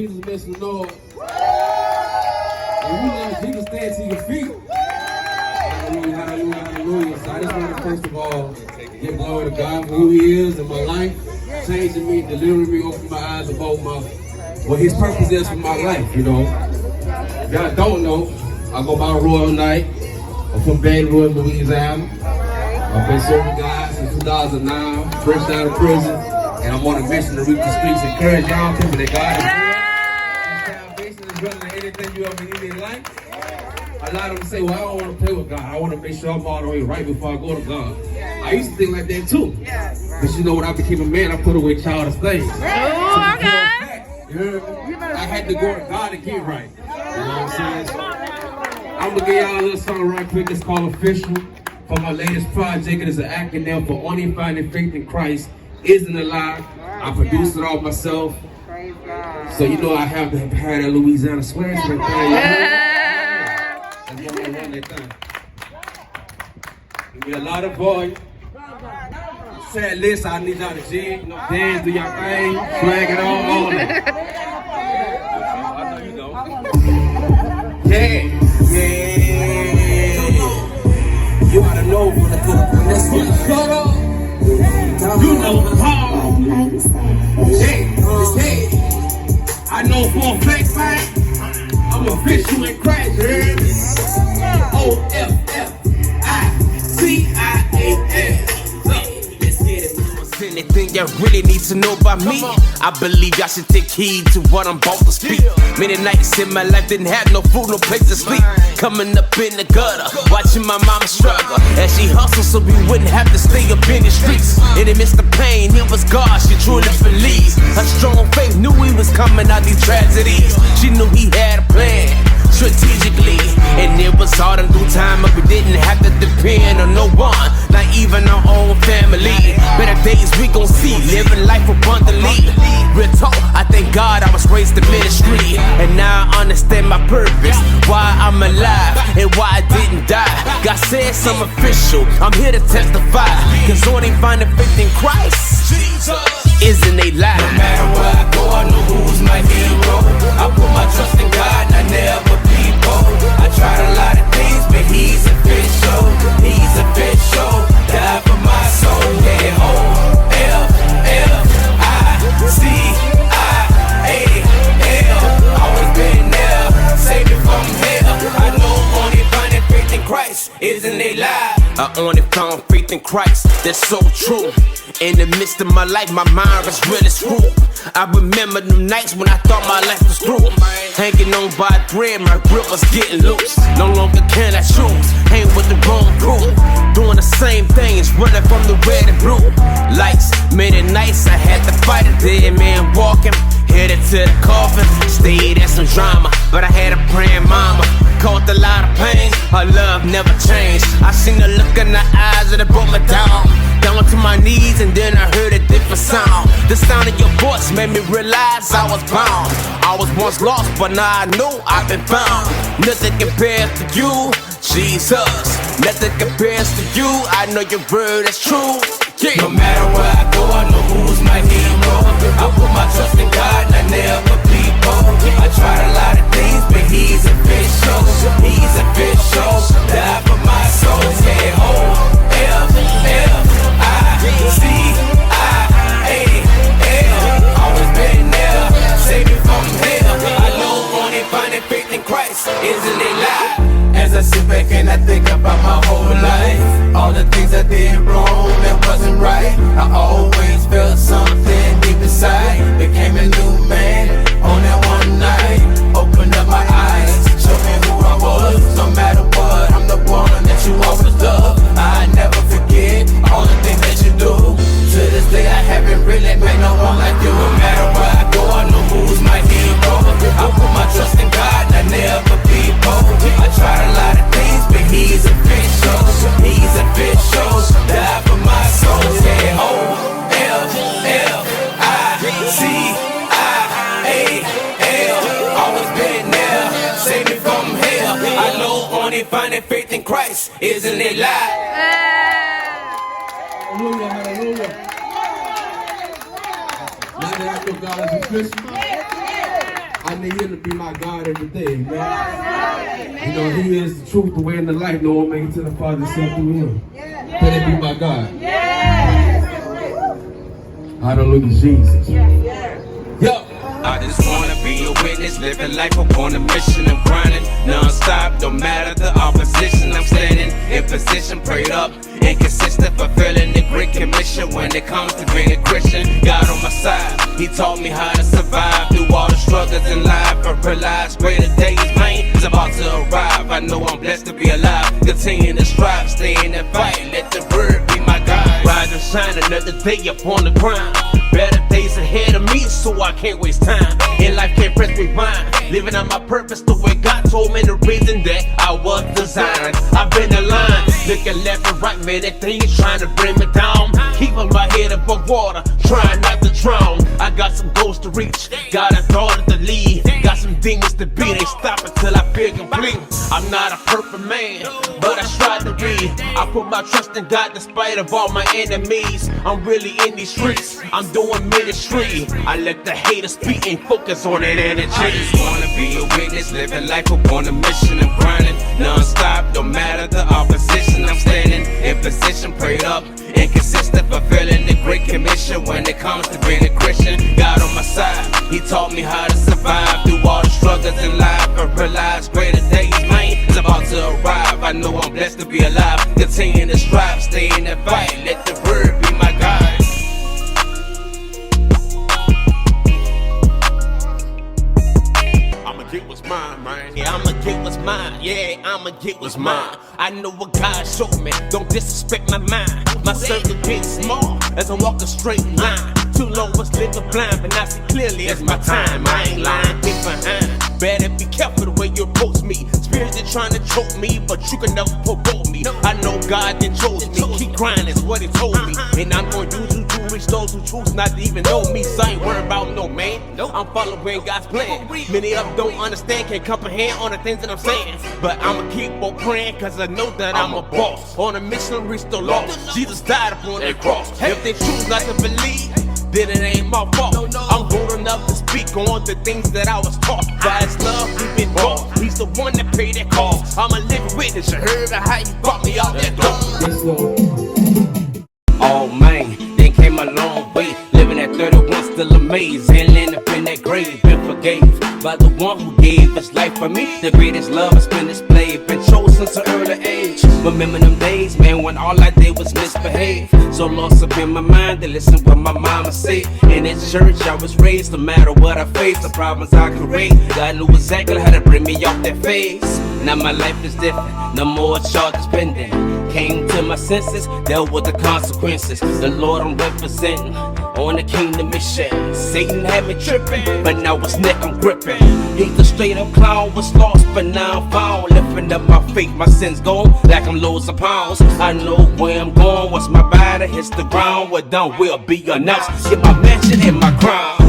Jesus, make some noise. When you love Jesus, stand to your feet. Hallelujah, hallelujah, hallelujah. So I just want to first of all give glory to God for who He is in my life, changing me, delivering me, opening my eyes about what His purpose is for my life, you know. If y'all don't know, I go by Royal Knight. I'm from Baton Rouge, Louisiana. I've been serving God since 2009, fresh out of prison, and I'm on a mission to reach the streets, encourage y'all people that God is good. Salvation is better than anything you ever need in life. A lot of them say, well, I don't want to play with God. I want to make sure I'm all the way right before I go to God. I used to think like that too. But you know, when I became a man, I put away childish things. So I had to go to God to get right. You know what I'm saying? So I'm going to give y'all a little song right quick. It's called Official. For my latest project, it is an acronym for Only Finding Faith in Christ Isn't a Lie. I produced it all myself. So you know I have to have that Louisiana swag. Give me a lot of volume. Sad list, I need y'all to jig, you know, dance, do your thing, flag it all that. I know you know. Yeah. You oughta know when I put up on this one. You know how. Hey. I know for a fact, man, I'm official in Christ, you hear me? O-F-F-I-C-I-A-L. Let's get it. Anything y'all really need to know about me, I believe y'all should take heed to what I'm about to speak. Many nights in my life didn't have no food, no place to sleep. Coming up in the gutter, watching my mama struggle as she hustled so we wouldn't have to stay up in the streets. In the midst of pain, it was God she truly believed. Her strong faith knew He was coming out these tragedies. She knew He had a plan strategically, and it was hard in due time, but we didn't have to depend on no one, not even our own family. Better days we gon' see, living life abundantly. Real talk, I thank God I was raised in ministry, and now I understand my purpose, why I'm alive and why I didn't die. God says I'm official, I'm here to testify, cause only finding faith in Christ isn't a lie. No matter where I go, I know who's my hero. I put my trust in God and I never be bold. I tried a lot of things, but He's official. He's official, died for my soul. Yeah, O-F-F-I-C-I-A-L. Always been there, save me from hell. I know only finding faith in Christ isn't a lie. I only found faith in Christ, that's so true. In the midst of my life, my mind was really screwed. I remember them nights when I thought my life was through. Hanging on by a thread, my grip was getting loose. No longer can I choose, hang with the wrong crew. Doing the same things, running from the red and blue lights. Many nights I had to fight a dead man walking. Headed to the coffin, stayed at some drama, but I had a praying mama. Caused a lot of pain, her love never changed. I seen the look in her eyes and it brought me down to my knees, and then I heard a different sound. The sound of your voice made me realize I was bound. I was once lost, but now I know I've been found. Nothing compares to you, Jesus. Nothing compares to you, I know your word is true. Yeah. No matter where I go, I know who's my hero. I put my trust in God and I never be bold. I tried a lot of things, but He's official. He's official, died for my soul. Yeah, O-F-F-I-C-I-A-L. Always been there, save me from hell. I know only finding faith in Christ isn't a lie. As I sit back and I think about my whole life, all the things I did wrong that wasn't right, I always felt something deep inside. Became a new man on that one night. Opened up my eyes, showed me who I was. No matter what, I'm the one that you always love. I never forget all the things that you do. To this day I haven't really met no one like you. No matter where I go, I know who's my hero. I put my trust in God and I never be bold. I tried a lot of things, but He's official. He's official, died for my soul. Yeah, O-F-F-I-C-I-A-L. Always been there, save me from hell. I know only finding faith in Christ isn't a lie. Hallelujah, hallelujah. Now that I know God is official, I need him to be my God every day, man. You know, he is the truth, the way, and the life. No one makes it to the Father except through him. Let it be my God. Hallelujah, Jesus. Yup. I just wanna be a witness, living life upon a mission and grinding non-stop, no matter the opposition. I'm standing in position, prayed up, inconsistent, fulfilling the great commission. When it comes to being a Christian, God on my side, he taught me how to survive through all the struggles in life. I realized greater days, man, is about to arrive. I know I'm blessed to be alive, continue to strive, stay in the fight, let the word be my guide. Rise and shine another day upon the grind. Better days ahead of me, so I can't waste time. In life can't press rewind. Living on my purpose the way God told me, the reason that I was designed. I've been aligned, looking left and right, man, that thing is trying to bring me down. Keeping my head above water, trying not to drown. I got some goals to reach, got a daughter to lead, got some demons to beat. Ain't stop until I feel complete. I'm not a perfect man, but I strive to be. I put my trust in God despite of all my enemies. I'm really in these streets, I'm doing ministry. I let the haters speak and focus on that energy. I just wanna be a witness, living life upon a mission and grinding non-stop, no matter the opposition. I'm standing in position, prayed up, inconsistent, fulfilling the great commission. When it comes to being a Christian, God on my side, he taught me how to survive through all the struggles in life. I realized greater days, man, is about to arrive. I know I'm blessed to be alive, continue to strive, stay in the fight, let the word be my guide. Get what's mine, man. Yeah, I'ma get what's mine. Yeah, I'ma get what's mine. I know what God showed me. Don't disrespect my mind. My circle gets small as I walk a straight line. Too long was living blind, but now see clearly it's my time. I ain't lying, be behind. Better be careful the way you approach me. Spirits are trying to choke me, but you can never provoke me. I know God then chose me. Keep grinding is what he told me, and I'm gonna use you to reach those who choose not to even know me. So I ain't worried about no man. I'm following God's plan. Many of them don't understand, can't comprehend on the things that I'm saying, but I'ma keep on praying, cause I know that I'm a boss on a mission to reach the lost. Jesus died upon that cross. If they choose not to believe, then it ain't my fault. I'm bold enough to speak on the things that I was taught. By his love, we've been bought. He's the one that paid that cost. I'm a living witness. You heard how you brought me out that door. Oh man, then came a long way. Living at 31, still amazed. And land up in that grave, been forgave by the one who gave his life for me. The greatest love has been displayed, been chosen since an early age. Remember them days, man, when all I did was misbehave. So lost up in my mind to listen what my mama said. In this church I was raised, no matter what I faced, the problems I create, God knew exactly how to bring me off that phase. Now my life is different, no more charges pending. Came to my senses, dealt with the consequences. The Lord I'm representing on the kingdom mission. Satan had me tripping, but now his neck I'm gripping. He's the straight up clown, was lost but now I'm found. Lifting up my faith, my sins gone like I'm loads of pounds. I know where I'm going, once my body hits the ground, what done will be announced. Get my mansion and my crown.